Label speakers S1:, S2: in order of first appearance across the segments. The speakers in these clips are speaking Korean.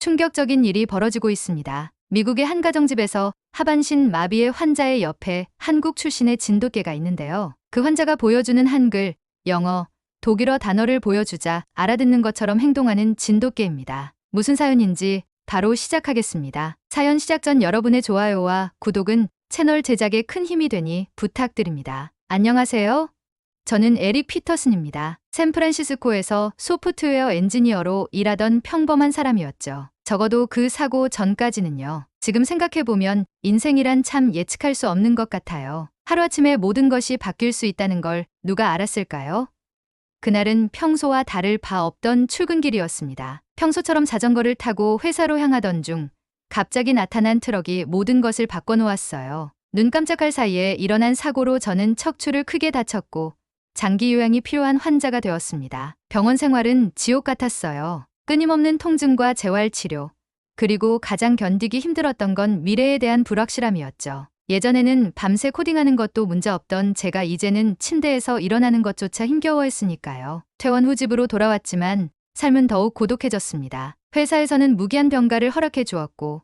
S1: 충격적인 일이 벌어지고 있습니다. 미국의 한 가정집에서 하반신 마비의 환자의 옆에 한국 출신의 진돗개가 있는데요. 그 환자가 보여주는 한글, 영어, 독일어 단어를 보여주자 알아듣는 것처럼 행동하는 진돗개입니다. 무슨 사연인지 바로 시작하겠습니다. 사연 시작 전 여러분의 좋아요와 구독은 채널 제작에 큰 힘이 되니 부탁드립니다. 안녕하세요. 저는 에릭 피터슨입니다. 샌프란시스코에서 소프트웨어 엔지니어로 일하던 평범한 사람이었죠. 적어도 그 사고 전까지는요. 지금 생각해보면 인생이란 참 예측할 수 없는 것 같아요. 하루아침에 모든 것이 바뀔 수 있다는 걸 누가 알았을까요? 그날은 평소와 다를 바 없던 출근길이었습니다. 평소처럼 자전거를 타고 회사로 향하던 중 갑자기 나타난 트럭이 모든 것을 바꿔놓았어요. 눈 깜짝할 사이에 일어난 사고로 저는 척추를 크게 다쳤고 장기 요양이 필요한 환자가 되었습니다. 병원 생활은 지옥 같았어요. 끊임없는 통증과 재활치료, 그리고 가장 견디기 힘들었던 건 미래에 대한 불확실함이었죠. 예전에는 밤새 코딩하는 것도 문제없던 제가 이제는 침대에서 일어나는 것조차 힘겨워했으니까요. 퇴원 후 집으로 돌아왔지만 삶은 더욱 고독해졌습니다. 회사에서는 무기한 병가를 허락해 주었고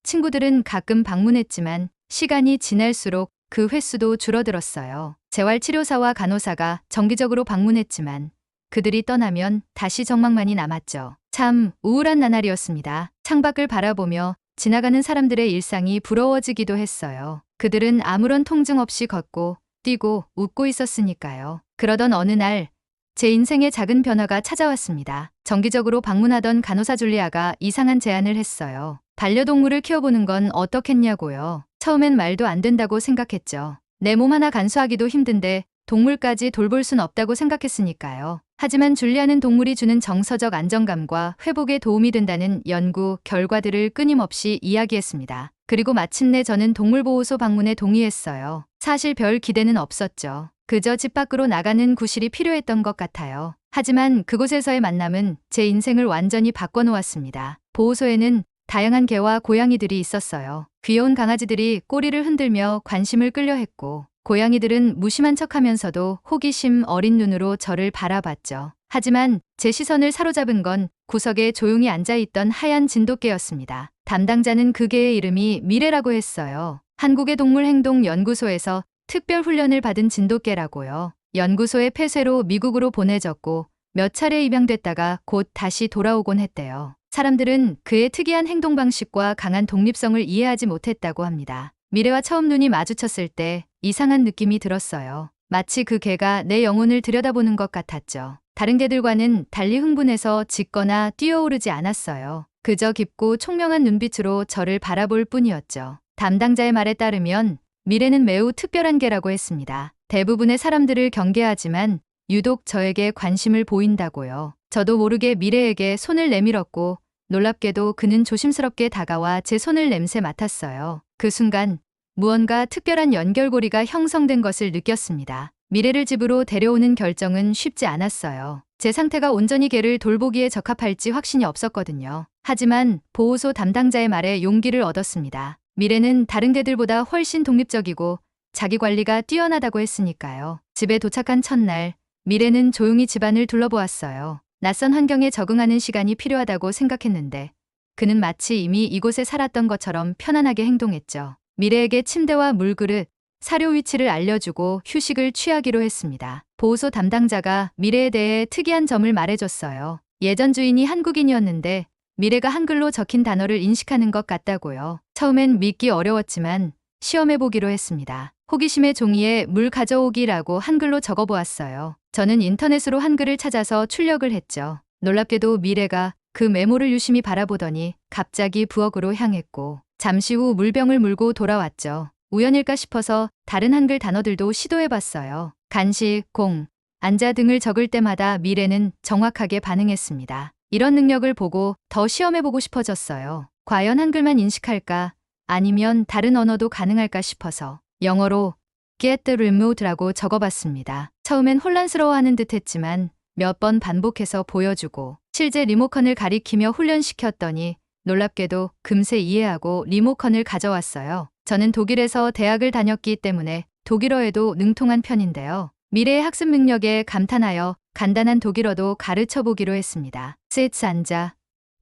S1: 친구들은 가끔 방문했지만 시간이 지날수록 그 횟수도 줄어들었어요. 재활치료사와 간호사가 정기적으로 방문했지만 그들이 떠나면 다시 적막만이 남았죠. 참 우울한 나날이었습니다. 창밖을 바라보며 지나가는 사람들의 일상이 부러워지기도 했어요. 그들은 아무런 통증 없이 걷고 뛰고 웃고 있었으니까요. 그러던 어느 날 제 인생에 작은 변화가 찾아왔습니다. 정기적으로 방문하던 간호사 줄리아가 이상한 제안을 했어요. 반려동물을 키워보는 건 어떻겠냐고요. 처음엔 말도 안 된다고 생각했죠. 내 몸 하나 간수하기도 힘든데 동물까지 돌볼 순 없다고 생각했으니까요. 하지만 줄리아는 동물이 주는 정서적 안정감과 회복에 도움이 된다는 연구 결과들을 끊임없이 이야기했습니다. 그리고 마침내 저는 동물보호소 방문에 동의했어요. 사실 별 기대는 없었죠. 그저 집 밖으로 나가는 구실이 필요했던 것 같아요. 하지만 그곳에서의 만남은 제 인생을 완전히 바꿔놓았습니다. 보호소에는 다양한 개와 고양이들이 있었어요. 귀여운 강아지들이 꼬리를 흔들며 관심을 끌려 했고 고양이들은 무심한 척하면서도 호기심 어린 눈으로 저를 바라봤죠. 하지만 제 시선을 사로잡은 건 구석에 조용히 앉아있던 하얀 진돗개였습니다. 담당자는 그 개의 이름이 미래라고 했어요. 한국의 동물행동연구소에서 특별 훈련을 받은 진돗개라고요. 연구소의 폐쇄로 미국으로 보내졌고 몇 차례 입양됐다가 곧 다시 돌아오곤 했대요. 사람들은 그의 특이한 행동 방식과 강한 독립성을 이해하지 못했다고 합니다. 미래와 처음 눈이 마주쳤을 때 이상한 느낌이 들었어요. 마치 그 개가 내 영혼을 들여다보는 것 같았죠. 다른 개들과는 달리 흥분해서 짖거나 뛰어오르지 않았어요. 그저 깊고 총명한 눈빛으로 저를 바라볼 뿐이었죠. 담당자의 말에 따르면 미래는 매우 특별한 개라고 했습니다. 대부분의 사람들을 경계하지만 유독 저에게 관심을 보인다고요. 저도 모르게 미래에게 손을 내밀었고 놀랍게도 그는 조심스럽게 다가와 제 손을 냄새 맡았어요. 그 순간 무언가 특별한 연결고리가 형성된 것을 느꼈습니다. 미래를 집으로 데려오는 결정은 쉽지 않았어요. 제 상태가 온전히 개를 돌보기에 적합할지 확신이 없었거든요. 하지만 보호소 담당자의 말에 용기를 얻었습니다. 미래는 다른 개들보다 훨씬 독립적이고 자기 관리가 뛰어나다고 했으니까요. 집에 도착한 첫날 미래는 조용히 집안을 둘러보았어요. 낯선 환경에 적응하는 시간이 필요하다고 생각했는데 그는 마치 이미 이곳에 살았던 것처럼 편안하게 행동했죠. 미래에게 침대와 물그릇, 사료 위치를 알려주고 휴식을 취하기로 했습니다. 보호소 담당자가 미래에 대해 특이한 점을 말해줬어요. 예전 주인이 한국인이었는데 미래가 한글로 적힌 단어를 인식하는 것 같다고요. 처음엔 믿기 어려웠지만 시험해보기로 했습니다. 호기심의 종이에 물 가져오기라고 한글로 적어보았어요. 저는 인터넷으로 한글을 찾아서 출력을 했죠. 놀랍게도 미래가 그 메모를 유심히 바라보더니 갑자기 부엌으로 향했고 잠시 후 물병을 물고 돌아왔죠. 우연일까 싶어서 다른 한글 단어들도 시도해봤어요. 간식, 공, 앉아 등을 적을 때마다 미래는 정확하게 반응했습니다. 이런 능력을 보고 더 시험해보고 싶어졌어요. 과연 한글만 인식할까? 아니면 다른 언어도 가능할까 싶어서 영어로 get the remote라고 적어봤습니다. 처음엔 혼란스러워하는 듯 했지만 몇 번 반복해서 보여주고 실제 리모컨을 가리키며 훈련시켰더니 놀랍게도 금세 이해하고 리모컨을 가져왔어요. 저는 독일에서 대학을 다녔기 때문에 독일어에도 능통한 편인데요. 미래의 학습 능력에 감탄하여 간단한 독일어도 가르쳐 보기로 했습니다. sit 앉아,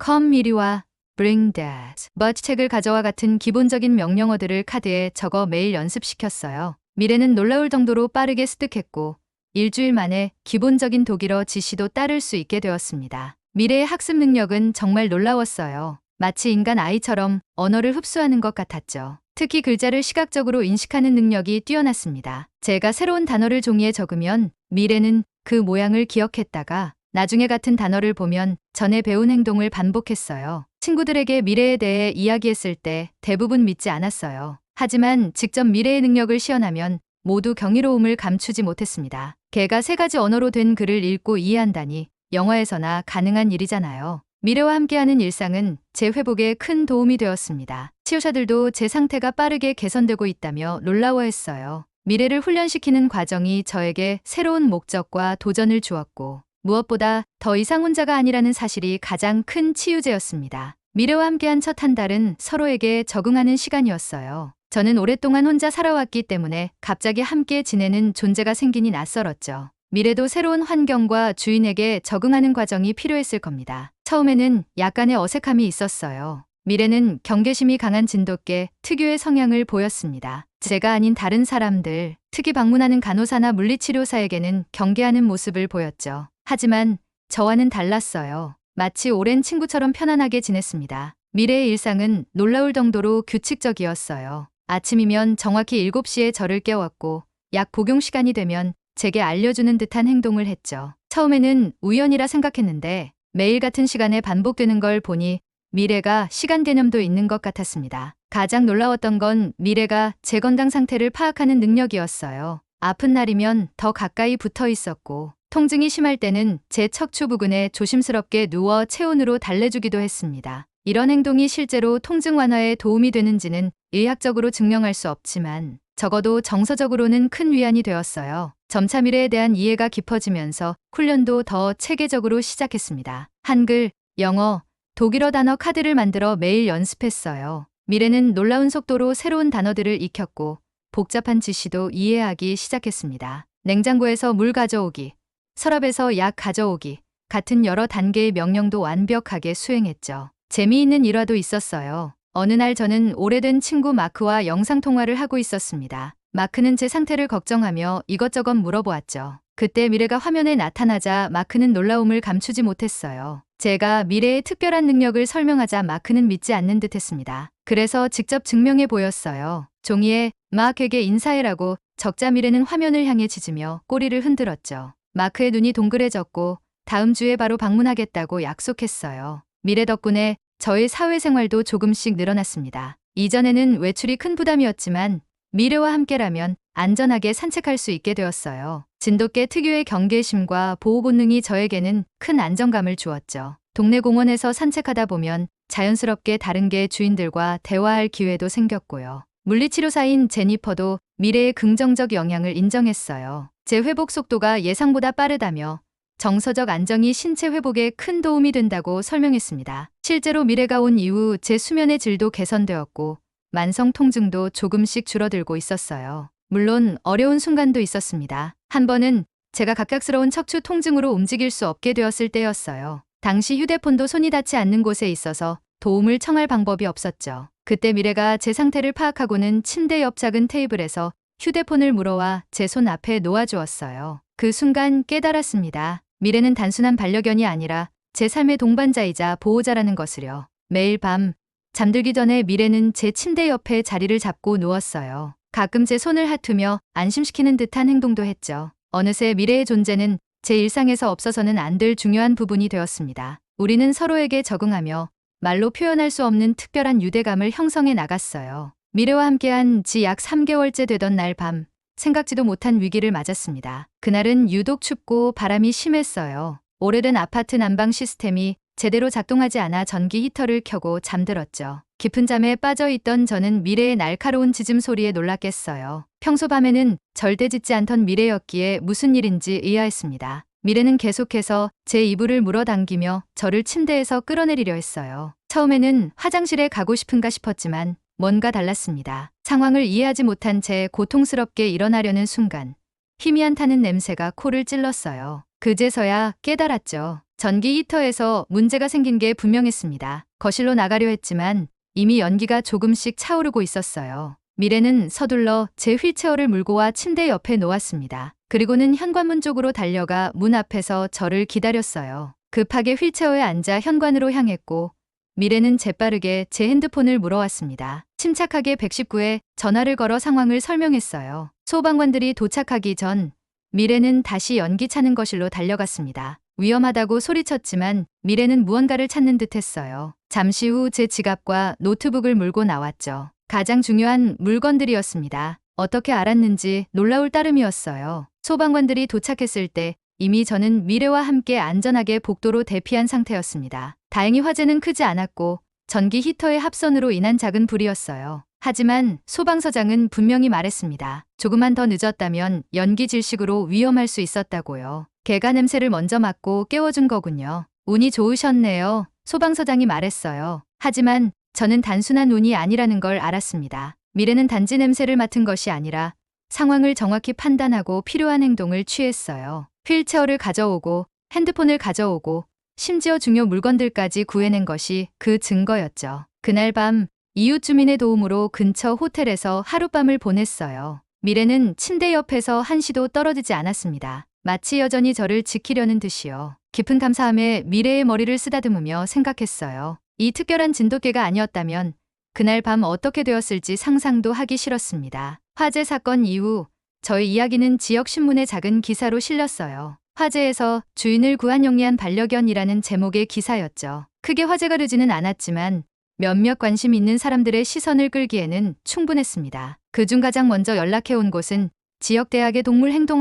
S1: come 이리와, bring that, but 책을 가져와 같은 기본적인 명령어들을 카드에 적어 매일 연습시켰어요. 미래는 놀라울 정도로 빠르게 습득했고 일주일 만에 기본적인 독일어 지시도 따를 수 있게 되었습니다. 미래의 학습 능력은 정말 놀라웠어요. 마치 인간 아이처럼 언어를 흡수하는 것 같았죠. 특히 글자를 시각적으로 인식하는 능력이 뛰어났습니다. 제가 새로운 단어를 종이에 적으면 미래는 그 모양을 기억했다가 나중에 같은 단어를 보면 전에 배운 행동을 반복했어요. 친구들에게 미래에 대해 이야기했을 때 대부분 믿지 않았어요. 하지만 직접 미래의 능력을 시연하면 모두 경이로움을 감추지 못했습니다. 개가 3가지 언어로 된 글을 읽고 이해한다니 영화에서나 가능한 일이잖아요. 미래와 함께하는 일상은 제 회복에 큰 도움이 되었습니다. 치유자들도 제 상태가 빠르게 개선되고 있다며 놀라워했어요. 미래를 훈련시키는 과정이 저에게 새로운 목적과 도전을 주었고 무엇보다 더 이상 혼자가 아니라는 사실이 가장 큰 치유제였습니다. 미래와 함께한 첫 한 달은 서로에게 적응하는 시간이었어요. 저는 오랫동안 혼자 살아왔기 때문에 갑자기 함께 지내는 존재가 생기니 낯설었죠. 미래도 새로운 환경과 주인에게 적응하는 과정이 필요했을 겁니다. 처음에는 약간의 어색함이 있었어요. 미래는 경계심이 강한 진돗개 특유의 성향을 보였습니다. 제가 아닌 다른 사람들, 특히 방문하는 간호사나 물리치료사에게는 경계하는 모습을 보였죠. 하지만 저와는 달랐어요. 마치 오랜 친구처럼 편안하게 지냈습니다. 미래의 일상은 놀라울 정도로 규칙적이었어요. 아침이면 정확히 7시에 저를 깨웠고 약 복용 시간이 되면 제게 알려주는 듯한 행동을 했죠. 처음에는 우연이라 생각했는데 매일 같은 시간에 반복되는 걸 보니 미래가 시간 개념도 있는 것 같았습니다. 가장 놀라웠던 건 미래가 제 건강 상태를 파악하는 능력이었어요. 아픈 날이면 더 가까이 붙어 있었고 통증이 심할 때는 제 척추 부근에 조심스럽게 누워 체온으로 달래주기도 했습니다. 이런 행동이 실제로 통증 완화에 도움이 되는지는 의학적으로 증명할 수 없지만 적어도 정서적으로는 큰 위안이 되었어요. 점차 미래에 대한 이해가 깊어지면서 훈련도 더 체계적으로 시작했습니다. 한글, 영어, 독일어 단어 카드를 만들어 매일 연습했어요. 미래는 놀라운 속도로 새로운 단어들을 익혔고 복잡한 지시도 이해하기 시작했습니다. 냉장고에서 물 가져오기, 서랍에서 약 가져오기 같은 여러 단계의 명령도 완벽하게 수행했죠. 재미있는 일화도 있었어요. 어느 날 저는 오래된 친구 마크와 영상통화를 하고 있었습니다. 마크는 제 상태를 걱정하며 이것저것 물어보았죠. 그때 미래가 화면에 나타나자 마크는 놀라움을 감추지 못했어요. 제가 미래의 특별한 능력을 설명하자 마크는 믿지 않는 듯 했습니다. 그래서 직접 증명해 보였어요. 종이에 마크에게 인사해라고 적자 미래는 화면을 향해 짖으며 꼬리를 흔들었죠. 마크의 눈이 동그래졌고 다음 주에 바로 방문하겠다고 약속했어요. 미래 덕분에 저의 사회생활도 조금씩 늘어났습니다. 이전에는 외출이 큰 부담이었지만 미래와 함께라면 안전하게 산책할 수 있게 되었어요. 진돗개 특유의 경계심과 보호 본능이 저에게는 큰 안정감을 주었죠. 동네 공원에서 산책하다 보면 자연스럽게 다른 개 주인들과 대화할 기회도 생겼고요. 물리치료사인 제니퍼도 미래의 긍정적 영향을 인정했어요. 제 회복 속도가 예상보다 빠르다며 정서적 안정이 신체 회복에 큰 도움이 된다고 설명했습니다. 실제로 미래가 온 이후 제 수면의 질도 개선되었고 만성 통증도 조금씩 줄어들고 있었어요. 물론 어려운 순간도 있었습니다. 한 번은 제가 갑작스러운 척추 통증으로 움직일 수 없게 되었을 때였어요. 당시 휴대폰도 손이 닿지 않는 곳에 있어서 도움을 청할 방법이 없었죠. 그때 미래가 제 상태를 파악하고는 침대 옆 작은 테이블에서 휴대폰을 물어와 제 손 앞에 놓아주었어요. 그 순간 깨달았습니다. 미래는 단순한 반려견이 아니라 제 삶의 동반자이자 보호자라는 것을요. 매일 밤 잠들기 전에 미래는 제 침대 옆에 자리를 잡고 누웠어요. 가끔 제 손을 핫투며 안심시키는 듯한 행동도 했죠. 어느새 미래의 존재는 제 일상에서 없어서는 안 될 중요한 부분이 되었습니다. 우리는 서로에게 적응하며 말로 표현할 수 없는 특별한 유대감을 형성해 나갔어요. 미래와 함께한 지 약 3개월째 되던 날 밤, 생각지도 못한 위기를 맞았습니다. 그날은 유독 춥고 바람이 심했어요. 오래된 아파트 난방 시스템이 제대로 작동하지 않아 전기 히터를 켜고 잠들었죠. 깊은 잠에 빠져있던 저는 미래의 날카로운 짖음 소리에 놀랐겠어요. 평소 밤에는 절대 짖지 않던 미래였기에 무슨 일인지 의아했습니다. 미래는 계속해서 제 이불을 물어당기며 저를 침대에서 끌어내리려 했어요. 처음에는 화장실에 가고 싶은가 싶었지만 뭔가 달랐습니다. 상황을 이해하지 못한 채 고통스럽게 일어나려는 순간 희미한 타는 냄새가 코를 찔렀어요. 그제서야 깨달았죠. 전기 히터에서 문제가 생긴 게 분명했습니다. 거실로 나가려 했지만 이미 연기가 조금씩 차오르고 있었어요. 미래는 서둘러 제 휠체어를 물고 와 침대 옆에 놓았습니다. 그리고는 현관문 쪽으로 달려가 문 앞에서 저를 기다렸어요. 급하게 휠체어에 앉아 현관으로 향했고 미래는 재빠르게 제 핸드폰을 물어왔습니다. 침착하게 119에 전화를 걸어 상황을 설명했어요. 소방관들이 도착하기 전 미래는 다시 연기 차는 거실로 달려갔습니다. 위험하다고 소리쳤지만 미래는 무언가를 찾는 듯 했어요. 잠시 후 제 지갑과 노트북을 물고 나왔죠. 가장 중요한 물건들이었습니다. 어떻게 알았는지 놀라울 따름이었어요. 소방관들이 도착했을 때 이미 저는 미래와 함께 안전하게 복도로 대피한 상태였습니다. 다행히 화재는 크지 않았고 전기 히터의 합선으로 인한 작은 불이었어요. 하지만 소방서장은 분명히 말했습니다. 조금만 더 늦었다면 연기 질식으로 위험할 수 있었다고요. 개가 냄새를 먼저 맡고 깨워준 거군요. 운이 좋으셨네요. 소방서장이 말했어요. 하지만 저는 단순한 운이 아니라는 걸 알았습니다. 미래는 단지 냄새를 맡은 것이 아니라 상황을 정확히 판단하고 필요한 행동을 취했어요. 휠체어를 가져오고 핸드폰을 가져오고 심지어 중요 물건들까지 구해낸 것이 그 증거였죠. 그날 밤 이웃 주민의 도움으로 근처 호텔에서 하룻밤을 보냈어요. 미래는 침대 옆에서 한시도 떨어지지 않았습니다. 마치 여전히 저를 지키려는 듯이요. 깊은 감사함에 미래의 머리를 쓰다듬으며 생각했어요. 이 특별한 진돗개가 아니었다면 그날 밤 어떻게 되었을지 상상도 하기 싫었습니다. 화재 사건 이후 저의 이야기는 지역 신문의 작은 기사로 실렸어요. 화재에서 주인을 구한 용이한 반려견이라는 제목의 기사였죠. 크게 화제가 되지는 않았지만 몇몇 관심 있는 사람들의 시선을 끌기에는 충분했습니다. 그중 가장 먼저 연락해온 곳은 지역대학의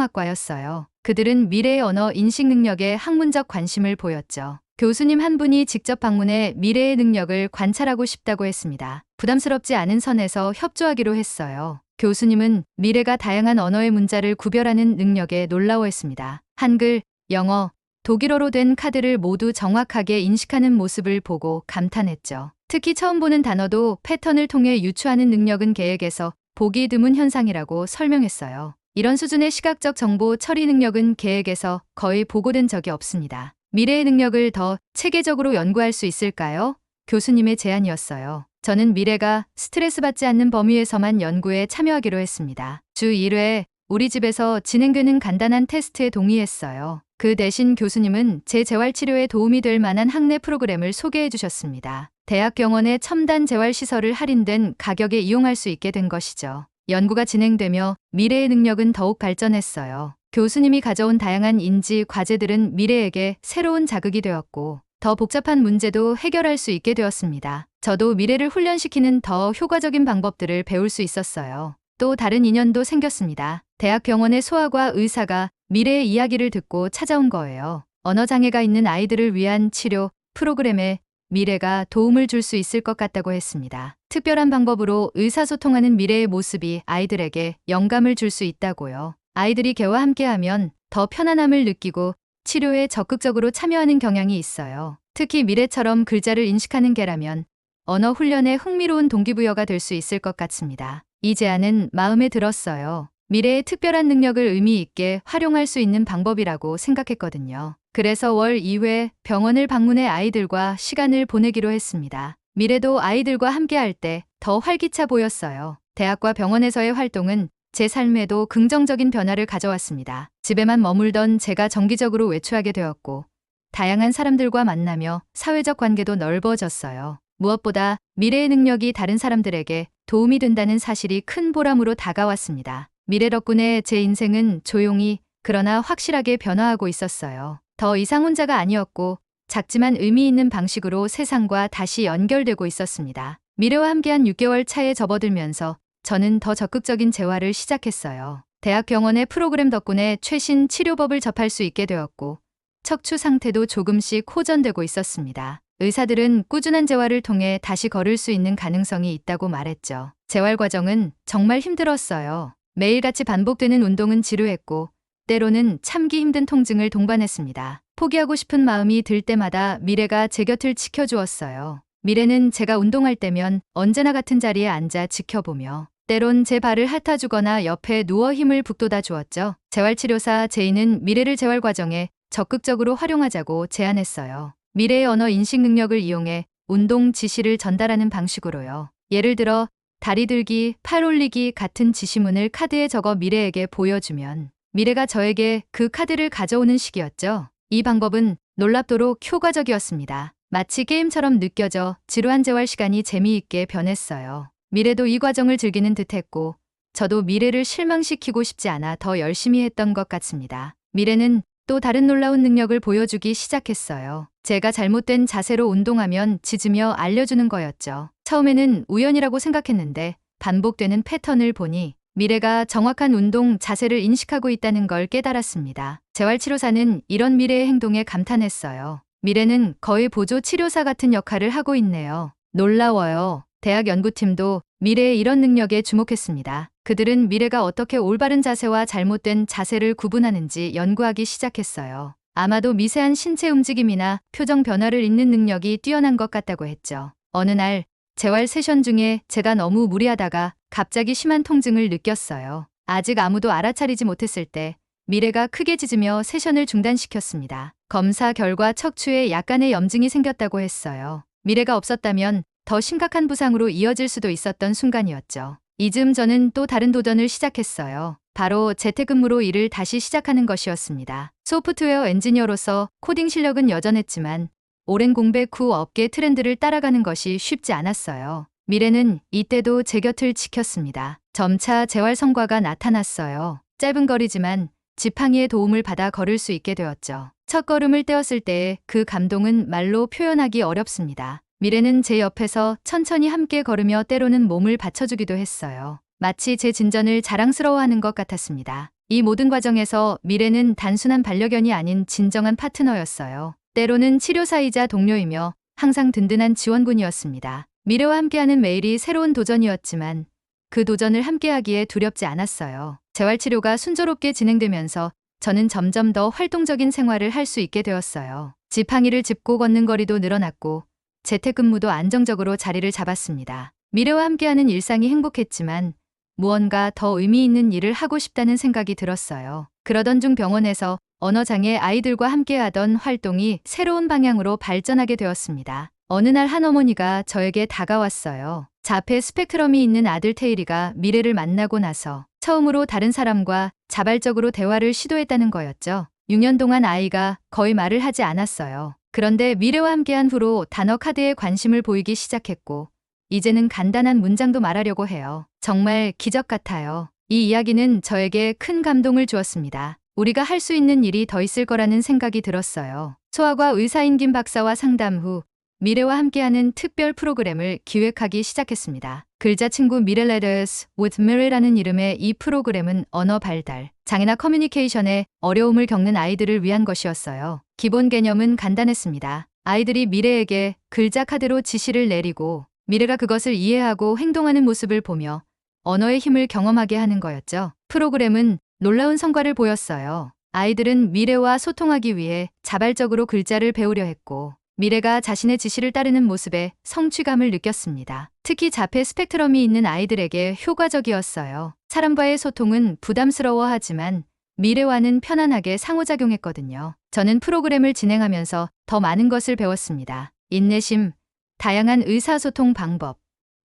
S1: 동물행동학과였어요. 그들은 미래의 언어 인식 능력에 학문적 관심을 보였죠. 교수님 한 분이 직접 방문해 미래의 능력을 관찰하고 싶다고 했습니다. 부담스럽지 않은 선에서 협조하기로 했어요. 교수님은 미래가 다양한 언어의 문자를 구별하는 능력에 놀라워했습니다. 한글, 영어, 독일어로 된 카드를 모두 정확하게 인식하는 모습을 보고 감탄했죠. 특히 처음 보는 단어도 패턴을 통해 유추하는 능력은 개에게서 보기 드문 현상이라고 설명했어요. 이런 수준의 시각적 정보 처리 능력은 개에게서 거의 보고된 적이 없습니다. 미래의 능력을 더 체계적으로 연구할 수 있을까요? 교수님의 제안이었어요. 저는 미래가 스트레스 받지 않는 범위에서만 연구에 참여하기로 했습니다. 주 1회 우리 집에서 진행되는 간단한 테스트에 동의했어요. 그 대신 교수님은 제 재활치료에 도움이 될 만한 학내 프로그램을 소개해 주셨습니다. 대학병원의 첨단 재활시설을 할인된 가격에 이용할 수 있게 된 것이죠. 연구가 진행되며 미래의 능력은 더욱 발전했어요. 교수님이 가져온 다양한 인지 과제들은 미래에게 새로운 자극이 되었고 더 복잡한 문제도 해결할 수 있게 되었습니다. 저도 미래를 훈련시키는 더 효과적인 방법들을 배울 수 있었어요. 또 다른 인연도 생겼습니다. 대학병원의 소아과 의사가 미래의 이야기를 듣고 찾아온 거예요. 언어장애가 있는 아이들을 위한 치료 프로그램에 미래가 도움을 줄 수 있을 것 같다고 했습니다. 특별한 방법으로 의사소통하는 미래의 모습이 아이들에게 영감을 줄 수 있다고요. 아이들이 개와 함께하면 더 편안함을 느끼고 치료에 적극적으로 참여하는 경향이 있어요. 특히 미래처럼 글자를 인식하는 개라면 언어 훈련에 흥미로운 동기부여가 될 수 있을 것 같습니다. 이 제안은 마음에 들었어요. 미래의 특별한 능력을 의미 있게 활용할 수 있는 방법이라고 생각했거든요. 그래서 월 2회 병원을 방문해 아이들과 시간을 보내기로 했습니다. 미래도 아이들과 함께할 때 더 활기차 보였어요. 대학과 병원에서의 활동은 제 삶에도 긍정적인 변화를 가져왔습니다. 집에만 머물던 제가 정기적으로 외출하게 되었고 다양한 사람들과 만나며 사회적 관계도 넓어졌어요. 무엇보다 미래의 능력이 다른 사람들에게 도움이 된다는 사실이 큰 보람으로 다가왔습니다. 미래 덕분에 제 인생은 조용히 그러나 확실하게 변화하고 있었어요. 더 이상 혼자가 아니었고 작지만 의미 있는 방식으로 세상과 다시 연결되고 있었습니다. 미래와 함께한 6개월 차에 접어들면서 저는 더 적극적인 재활을 시작했어요. 대학병원의 프로그램 덕분에 최신 치료법을 접할 수 있게 되었고 척추 상태도 조금씩 호전되고 있었습니다. 의사들은 꾸준한 재활을 통해 다시 걸을 수 있는 가능성이 있다고 말했죠. 재활 과정은 정말 힘들었어요. 매일같이 반복되는 운동은 지루했고 때로는 참기 힘든 통증을 동반했습니다. 포기하고 싶은 마음이 들 때마다 미래가 제 곁을 지켜주었어요. 미래는 제가 운동할 때면 언제나 같은 자리에 앉아 지켜보며 때론 제 발을 핥아주거나 옆에 누워 힘을 북돋아 주었죠. 재활치료사 제이는 미래를 재활 과정에 적극적으로 활용하자고 제안했어요. 미래의 언어 인식 능력을 이용해 운동 지시를 전달하는 방식으로요. 예를 들어 다리 들기, 팔 올리기 같은 지시문을 카드에 적어 미래에게 보여주면 미래가 저에게 그 카드를 가져오는 식이었죠. 이 방법은 놀랍도록 효과적이었습니다. 마치 게임처럼 느껴져 지루한 재활 시간이 재미있게 변했어요. 미래도 이 과정을 즐기는 듯했고 저도 미래를 실망시키고 싶지 않아 더 열심히 했던 것 같습니다. 미래는 또 다른 놀라운 능력을 보여주기 시작했어요. 제가 잘못된 자세로 운동하면 짖으며 알려주는 거였죠. 처음에는 우연이라고 생각했는데 반복되는 패턴을 보니 미래가 정확한 운동 자세를 인식하고 있다는 걸 깨달았습니다. 재활치료사는 이런 미래의 행동에 감탄했어요. 미래는 거의 보조 치료사 같은 역할을 하고 있네요. 놀라워요. 대학 연구팀도 미래의 이런 능력에 주목했습니다. 그들은 미래가 어떻게 올바른 자세와 잘못된 자세를 구분하는지 연구하기 시작했어요. 아마도 미세한 신체 움직임이나 표정 변화를 읽는 능력이 뛰어난 것 같다고 했죠. 어느 날 재활 세션 중에 제가 너무 무리하다가 갑자기 심한 통증을 느꼈어요. 아직 아무도 알아차리지 못했을 때 미래가 크게 짖으며 세션을 중단시켰습니다. 검사 결과 척추에 약간의 염증이 생겼다고 했어요. 미래가 없었다면 더 심각한 부상으로 이어질 수도 있었던 순간이었죠. 이즈음 저는 또 다른 도전을 시작했어요. 바로 재택근무로 일을 다시 시작하는 것이었습니다. 소프트웨어 엔지니어로서 코딩 실력은 여전했지만 오랜 공백 후 업계 트렌드를 따라가는 것이 쉽지 않았어요. 미래는 이때도 제 곁을 지켰습니다. 점차 재활 성과가 나타났어요. 짧은 거리지만 지팡이의 도움을 받아 걸을 수 있게 되었죠. 첫 걸음을 떼었을 때의 그 감동은 말로 표현하기 어렵습니다. 미래는 제 옆에서 천천히 함께 걸으며 때로는 몸을 받쳐주기도 했어요. 마치 제 진전을 자랑스러워하는 것 같았습니다. 이 모든 과정에서 미래는 단순한 반려견이 아닌 진정한 파트너였어요. 때로는 치료사이자 동료이며 항상 든든한 지원군이었습니다. 미래와 함께하는 매일이 새로운 도전이었지만 그 도전을 함께하기에 두렵지 않았어요. 재활치료가 순조롭게 진행되면서 저는 점점 더 활동적인 생활을 할 수 있게 되었어요. 지팡이를 짚고 걷는 거리도 늘어났고 재택근무도 안정적으로 자리를 잡았습니다. 미래와 함께하는 일상이 행복했지만 무언가 더 의미 있는 일을 하고 싶다는 생각이 들었어요. 그러던 중 병원에서 언어장애 아이들과 함께하던 활동이 새로운 방향으로 발전하게 되었습니다. 어느 날 한 어머니가 저에게 다가왔어요. 자폐 스펙트럼이 있는 아들 테일이가 미래를 만나고 나서 처음으로 다른 사람과 자발적으로 대화를 시도했다는 거였죠. 6년 동안 아이가 거의 말을 하지 않았어요. 그런데 미래와 함께한 후로 단어 카드에 관심을 보이기 시작했고 이제는 간단한 문장도 말하려고 해요. 정말 기적 같아요. 이 이야기는 저에게 큰 감동을 주었습니다. 우리가 할 수 있는 일이 더 있을 거라는 생각이 들었어요. 소아과 의사인 김 박사와 상담 후 미래와 함께하는 특별 프로그램을 기획하기 시작했습니다. 글자 친구 미래 Letters with 미래라는 이름의 이 프로그램은 언어 발달, 장애나 커뮤니케이션에 어려움을 겪는 아이들을 위한 것이었어요. 기본 개념은 간단했습니다. 아이들이 미래에게 글자 카드로 지시를 내리고 미래가 그것을 이해하고 행동하는 모습을 보며 언어의 힘을 경험하게 하는 거였죠. 프로그램은 놀라운 성과를 보였어요. 아이들은 미래와 소통하기 위해 자발적으로 글자를 배우려 했고 미래가 자신의 지시를 따르는 모습에 성취감을 느꼈습니다. 특히 자폐 스펙트럼이 있는 아이들에게 효과적이었어요. 사람과의 소통은 부담스러워하지만 미래와는 편안하게 상호작용했거든요. 저는 프로그램을 진행하면서 더 많은 것을 배웠습니다. 인내심, 다양한 의사소통 방법,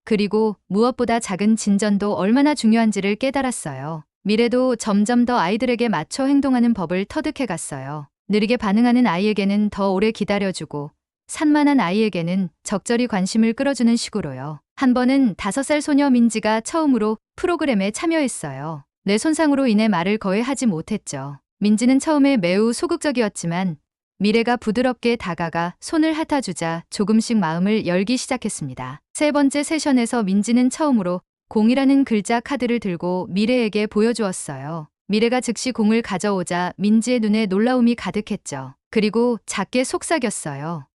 S1: 그리고 무엇보다 작은 진전도 얼마나 중요한지를 깨달았어요. 미래도 점점 더 아이들에게 맞춰 행동하는 법을 터득해 갔어요. 느리게 반응하는 아이에게는 더 오래 기다려주고 산만한 아이에게는 적절히 관심을 끌어주는 식으로요. 한 번은 5살 소녀 민지가 처음으로 프로그램에 참여했어요. 뇌 손상으로 인해 말을 거의 하지 못했죠. 민지는 처음에 매우 소극적이었지만 미래가 부드럽게 다가가 손을 핥아주자 조금씩 마음을 열기 시작했습니다. 세 번째 세션에서 민지는 처음으로 공이라는 글자 카드를 들고 미래에게 보여주었어요. 미래가 즉시 공을 가져오자 민지의 눈에 놀라움이 가득했죠. 그리고 작게 속삭였어요.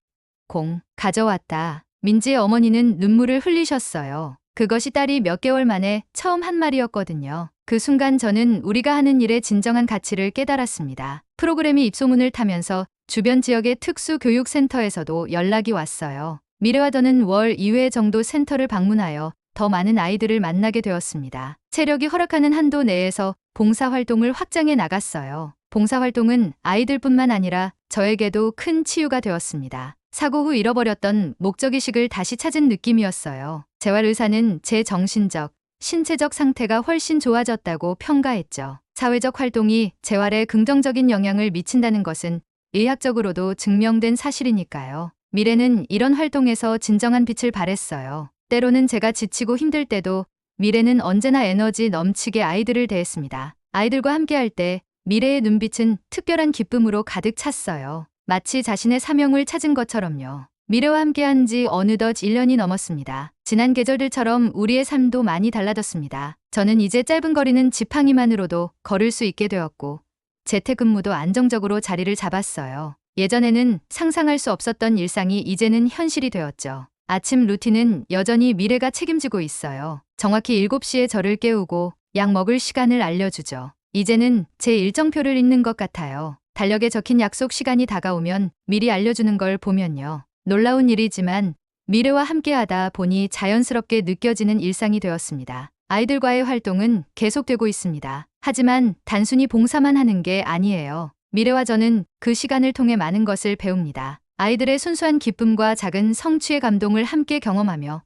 S1: 공, 가져왔다. 민지의 어머니는 눈물을 흘리셨어요. 그것이 딸이 몇 개월 만에 처음 한 말이었거든요. 그 순간 저는 우리가 하는 일의 진정한 가치를 깨달았습니다. 프로그램이 입소문을 타면서 주변 지역의 특수교육센터에서도 연락이 왔어요. 미래와 저는 월 2회 정도 센터를 방문하여 더 많은 아이들을 만나게 되었습니다. 체력이 허락하는 한도 내에서 봉사활동을 확장해 나갔어요. 봉사활동은 아이들뿐만 아니라 저에게도 큰 치유가 되었습니다. 사고 후 잃어버렸던 목적의식을 다시 찾은 느낌이었어요. 재활의사는 제 정신적, 신체적 상태가 훨씬 좋아졌다고 평가했죠. 사회적 활동이 재활에 긍정적인 영향을 미친다는 것은 의학적으로도 증명된 사실이니까요. 미래는 이런 활동에서 진정한 빛을 발했어요. 때로는 제가 지치고 힘들 때도 미래는 언제나 에너지 넘치게 아이들을 대했습니다. 아이들과 함께할 때 미래의 눈빛은 특별한 기쁨으로 가득 찼어요. 마치 자신의 사명을 찾은 것처럼요. 미래와 함께한 지 어느덧 1년이 넘었습니다. 지난 계절들처럼 우리의 삶도 많이 달라졌습니다. 저는 이제 짧은 거리는 지팡이만으로도 걸을 수 있게 되었고 재택근무도 안정적으로 자리를 잡았어요. 예전에는 상상할 수 없었던 일상이 이제는 현실이 되었죠. 아침 루틴은 여전히 미래가 책임지고 있어요. 정확히 7시에 저를 깨우고 약 먹을 시간을 알려주죠. 이제는 제 일정표를 읽는 것 같아요. 달력에 적힌 약속 시간이 다가오면 미리 알려주는 걸 보면요. 놀라운 일이지만 미래와 함께하다 보니 자연스럽게 느껴지는 일상이 되었습니다. 아이들과의 활동은 계속되고 있습니다. 하지만 단순히 봉사만 하는 게 아니에요. 미래와 저는 그 시간을 통해 많은 것을 배웁니다. 아이들의 순수한 기쁨과 작은 성취의 감동을 함께 경험하며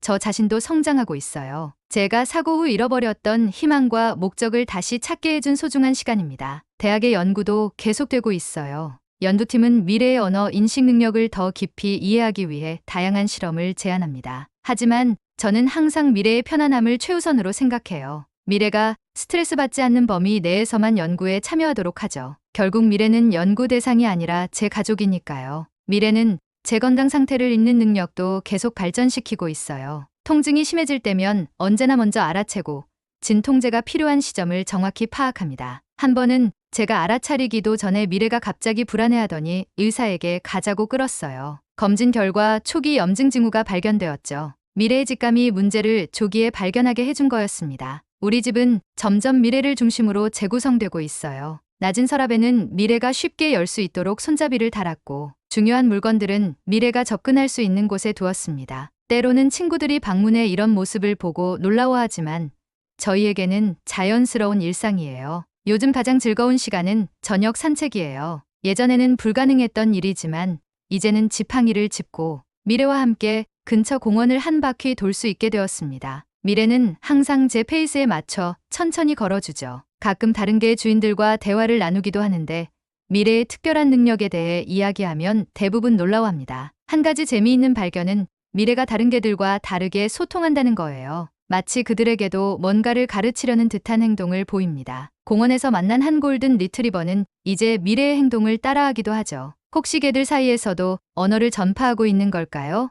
S1: 저 자신도 성장하고 있어요. 제가 사고 후 잃어버렸던 희망과 목적을 다시 찾게 해준 소중한 시간입니다. 대학의 연구도 계속되고 있어요. 연구팀은 미래의 언어 인식 능력을 더 깊이 이해하기 위해 다양한 실험을 제안합니다. 하지만 저는 항상 미래의 편안함을 최우선으로 생각해요. 미래가 스트레스 받지 않는 범위 내에서만 연구에 참여하도록 하죠. 결국 미래는 연구 대상이 아니라 제 가족이니까요. 미래는 제 건강 상태를 읽는 능력도 계속 발전시키고 있어요. 통증이 심해질 때면 언제나 먼저 알아채고 진통제가 필요한 시점을 정확히 파악합니다. 한 번은 제가 알아차리기도 전에 미래가 갑자기 불안해하더니 의사에게 가자고 끌었어요. 검진 결과 초기 염증 징후가 발견되었죠. 미래의 직감이 문제를 조기에 발견하게 해준 거였습니다. 우리 집은 점점 미래를 중심으로 재구성되고 있어요. 낮은 서랍에는 미래가 쉽게 열 수 있도록 손잡이를 달았고 중요한 물건들은 미래가 접근할 수 있는 곳에 두었습니다. 때로는 친구들이 방문해 이런 모습을 보고 놀라워하지만 저희에게는 자연스러운 일상이에요. 요즘 가장 즐거운 시간은 저녁 산책이에요. 예전에는 불가능했던 일이지만 이제는 지팡이를 짚고 미래와 함께 근처 공원을 한 바퀴 돌 수 있게 되었습니다. 미래는 항상 제 페이스에 맞춰 천천히 걸어주죠. 가끔 다른 개의 주인들과 대화를 나누기도 하는데 미래의 특별한 능력에 대해 이야기하면 대부분 놀라워합니다. 한 가지 재미있는 발견은 미래가 다른 개들과 다르게 소통한다는 거예요. 마치 그들에게도 뭔가를 가르치려는 듯한 행동을 보입니다. 공원에서 만난 한 골든 리트리버는 이제 미래의 행동을 따라하기도 하죠. 혹시 개들 사이에서도 언어를 전파하고 있는 걸까요?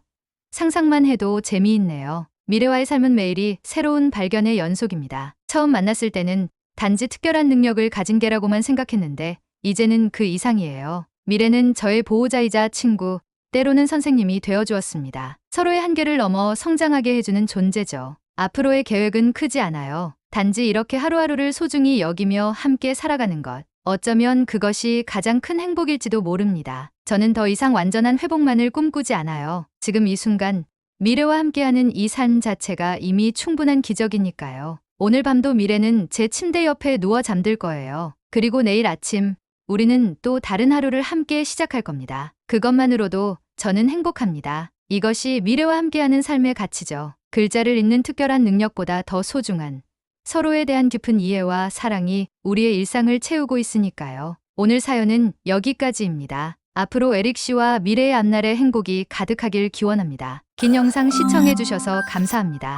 S1: 상상만 해도 재미있네요. 미래와의 삶은 매일이 새로운 발견의 연속입니다. 처음 만났을 때는 단지 특별한 능력을 가진 개라고만 생각했는데 이제는 그 이상이에요. 미래는 저의 보호자이자 친구, 때로는 선생님이 되어주었습니다. 서로의 한계를 넘어 성장하게 해주는 존재죠. 앞으로의 계획은 크지 않아요. 단지 이렇게 하루하루를 소중히 여기며 함께 살아가는 것. 어쩌면 그것이 가장 큰 행복일지도 모릅니다. 저는 더 이상 완전한 회복만을 꿈꾸지 않아요. 지금 이 순간 미래와 함께하는 이 삶 자체가 이미 충분한 기적이니까요. 오늘 밤도 미래는 제 침대 옆에 누워 잠들 거예요. 그리고 내일 아침 우리는 또 다른 하루를 함께 시작할 겁니다. 그것만으로도 저는 행복합니다. 이것이 미래와 함께하는 삶의 가치죠. 글자를 읽는 특별한 능력보다 더 소중한 서로에 대한 깊은 이해와 사랑이 우리의 일상을 채우고 있으니까요. 오늘 사연은 여기까지입니다. 앞으로 에릭 씨와 미래의 앞날의 행복이 가득하길 기원합니다. 긴 영상 시청해주셔서 감사합니다.